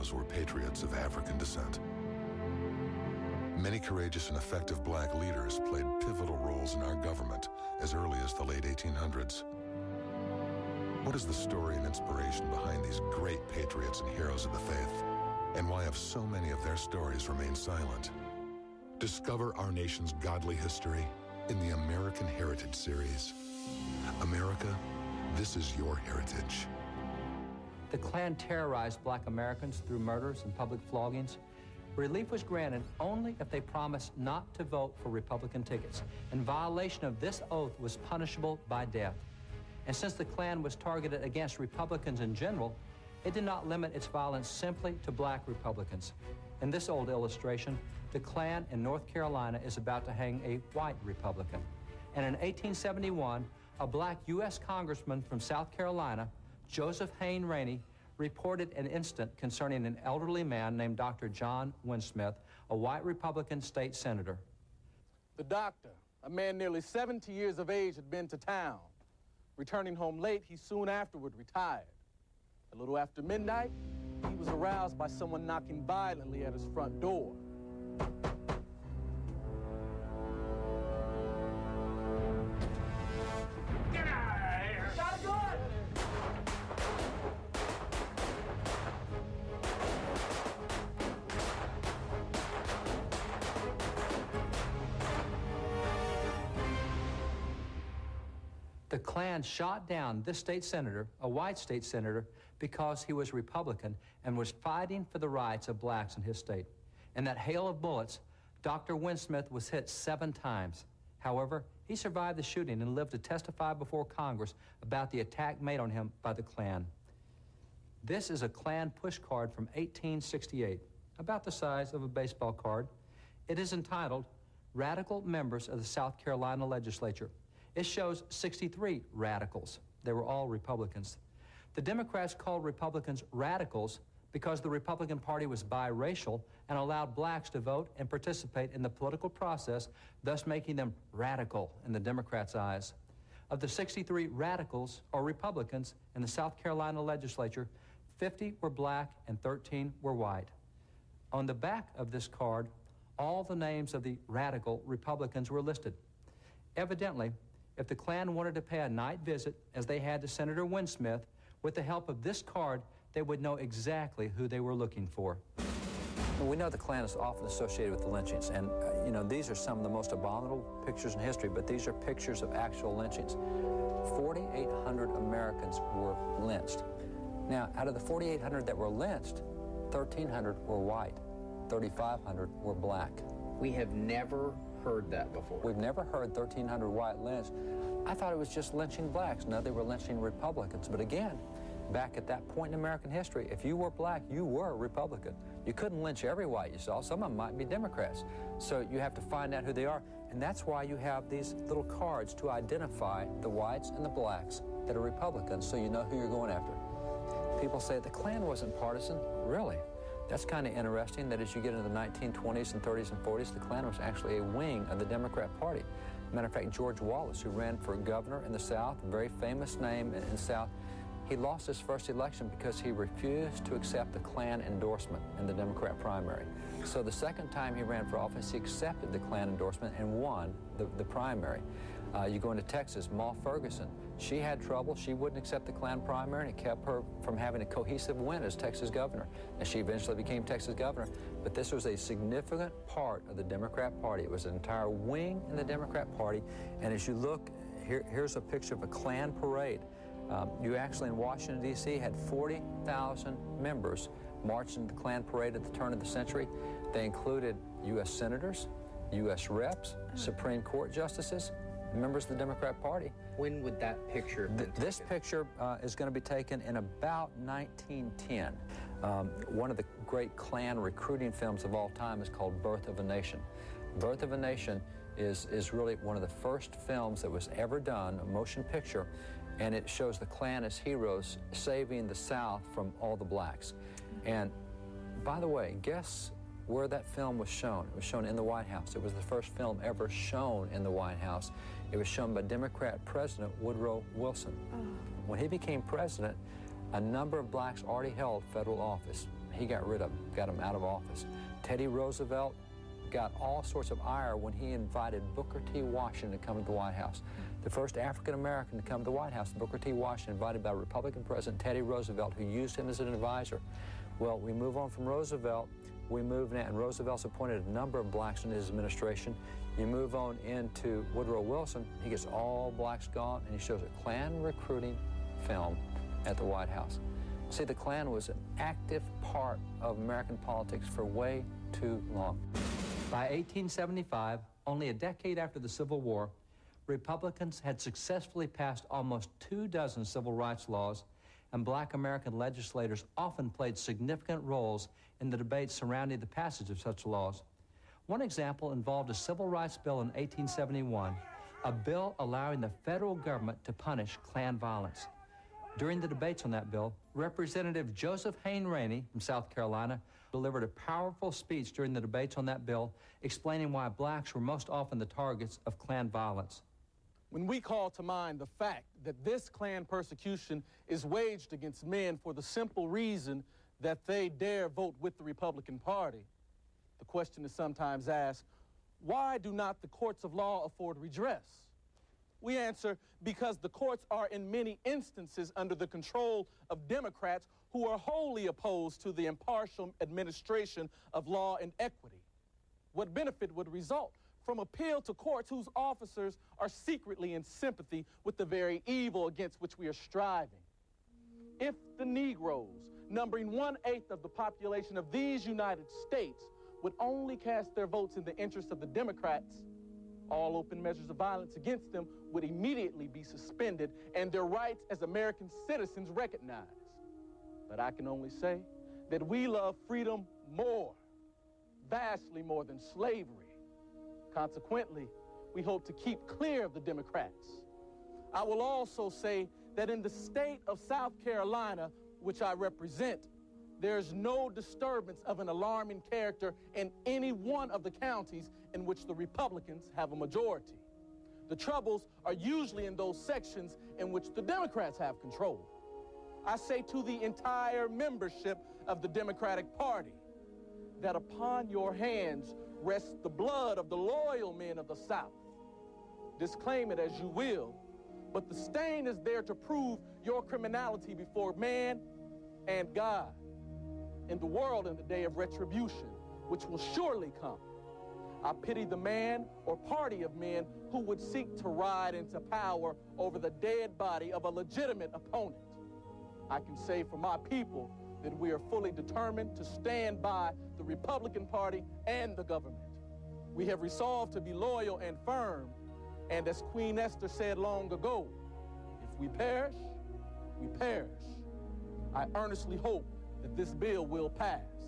heroes were patriots of African descent. Many courageous and effective black leaders played pivotal roles in our government as early as the late 1800s. What is the story and inspiration behind these great patriots and heroes of the faith? And why have so many of their stories remained silent? Discover our nation's godly history in the American Heritage series. America, this is your heritage. The Klan terrorized black Americans through murders and public floggings. Relief was granted only if they promised not to vote for Republican tickets, and violation of this oath was punishable by death. And since the Klan was targeted against Republicans in general, it did not limit its violence simply to black Republicans. In this old illustration, the Klan in North Carolina is about to hang a white Republican. And in 1871, a black U.S. congressman from South Carolina, Joseph Hayne Rainey, reported an incident concerning an elderly man named Dr. John Winsmith, a white Republican state senator. The doctor, a man nearly 70 years of age, had been to town. Returning home late, he soon afterward retired. A little after midnight, he was aroused by someone knocking violently at his front door. Get out of here! Got a gun! The Klan shot down this state senator, a white state senator, because he was Republican and was fighting for the rights of blacks in his state. In that hail of bullets, Dr. Winsmith was hit 7 times. However, he survived the shooting and lived to testify before Congress about the attack made on him by the Klan. This is a Klan push card from 1868, about the size of a baseball card. It is entitled, Radical Members of the South Carolina Legislature. It shows 63 radicals. They were all Republicans. The Democrats called Republicans radicals because the Republican Party was biracial and allowed blacks to vote and participate in the political process, thus making them radical in the Democrats' eyes. Of the 63 radicals, or Republicans, in the South Carolina legislature, 50 were black and 13 were white. On the back of this card, all the names of the radical Republicans were listed. Evidently, if the Klan wanted to pay a night visit, as they had to Senator Winsmith, with the help of this card, they would know exactly who they were looking for. Well, we know the Klan is often associated with the lynchings, and you know, these are some of the most abominable pictures in history, but these are pictures of actual lynchings. 4,800 Americans were lynched. Now, out of the 4,800 that were lynched, 1,300 were white, 3,500 were black. We have never heard that before. We've never heard 1,300 white lynched. I thought it was just lynching blacks. No, they were lynching Republicans. But again, back at that point in American history, if you were black, you were a Republican. You couldn't lynch every white you saw. Some of them might be Democrats. So you have to find out who they are. And that's why you have these little cards to identify the whites and the blacks that are Republicans, so you know who you're going after. People say the Klan wasn't partisan. Really? That's kind of interesting that as you get into the 1920s and 30s and 40s, the Klan was actually a wing of the Democrat Party. Matter of fact, George Wallace, who ran for governor in the South, a very famous name in the South, he lost his first election because he refused to accept the Klan endorsement in the Democrat primary. So the second time he ran for office, he accepted the Klan endorsement and won the primary. You go into Texas, Ma Ferguson, she had trouble. She wouldn't accept the Klan primary, and it kept her from having a cohesive win as Texas governor. And she eventually became Texas governor. But this was a significant part of the Democrat Party. It was an entire wing in the Democrat Party. And as you look, here's a picture of a Klan parade. You actually, in Washington, D.C., had 40,000 members marching the Klan parade at the turn of the century. They included U.S. senators, U.S. reps, Supreme Court justices, members of the Democrat Party. When would that picture have been taken? This picture is going to be taken in about 1910. One of the great Klan recruiting films of all time is called Birth of a Nation. Birth of a Nation is really one of the first films that was ever done, a motion picture, and it shows the Klan as heroes saving the South from all the blacks. And by the way, guess where that film was shown? It was shown in the White House. It was the first film ever shown in the White House. It was shown by Democrat President Woodrow Wilson. When he became president, a number of blacks already held federal office. he got rid of them, got them out of office. Teddy Roosevelt got all sorts of ire when he invited Booker T. Washington to come to the White House. The first African-American to come to the White House, Booker T. Washington, invited by Republican President Teddy Roosevelt, who used him as an advisor. Well, we move on from Roosevelt. We move now, and Roosevelt's appointed a number of blacks in his administration. You move on into Woodrow Wilson. He gets all blacks gone, and he shows a Klan recruiting film at the White House. See, the Klan was an active part of American politics for way too long. By 1875, only a decade after the Civil War, Republicans had successfully passed almost 24 civil rights laws, and black American legislators often played significant roles in the debates surrounding the passage of such laws. One example involved a civil rights bill in 1871, a bill allowing the federal government to punish Klan violence. During the debates on that bill, Representative Joseph Hayne Rainey from South Carolina delivered a powerful speech during the debates on that bill, explaining why blacks were most often the targets of Klan violence. When we call to mind the fact that this Klan persecution is waged against men for the simple reason that they dare vote with the Republican Party, the question is sometimes asked, why do not the courts of law afford redress? We answer, because the courts are in many instances under the control of Democrats who are wholly opposed to the impartial administration of law and equity. What benefit would result from appeal to courts whose officers are secretly in sympathy with the very evil against which we are striving? If the Negroes, numbering 1/8 of the population of these United States, would only cast their votes in the interest of the Democrats, all open measures of violence against them would immediately be suspended and their rights as American citizens recognized. But I can only say that we love freedom more, vastly more than slavery. Consequently, we hope to keep clear of the Democrats. I will also say that in the state of South Carolina, which I represent, there's no disturbance of an alarming character in any one of the counties in which the Republicans have a majority. The troubles are usually in those sections in which the Democrats have control. I say to the entire membership of the Democratic Party that upon your hands rests the blood of the loyal men of the South. Disclaim it as you will, but the stain is there to prove your criminality before man and God in the world in the day of retribution, which will surely come. I pity the man or party of men who would seek to ride into power over the dead body of a legitimate opponent. I can say for my people that we are fully determined to stand by the Republican Party and the government. We have resolved to be loyal and firm, and as Queen Esther said long ago, if we perish, we perish. I earnestly hope that this bill will pass.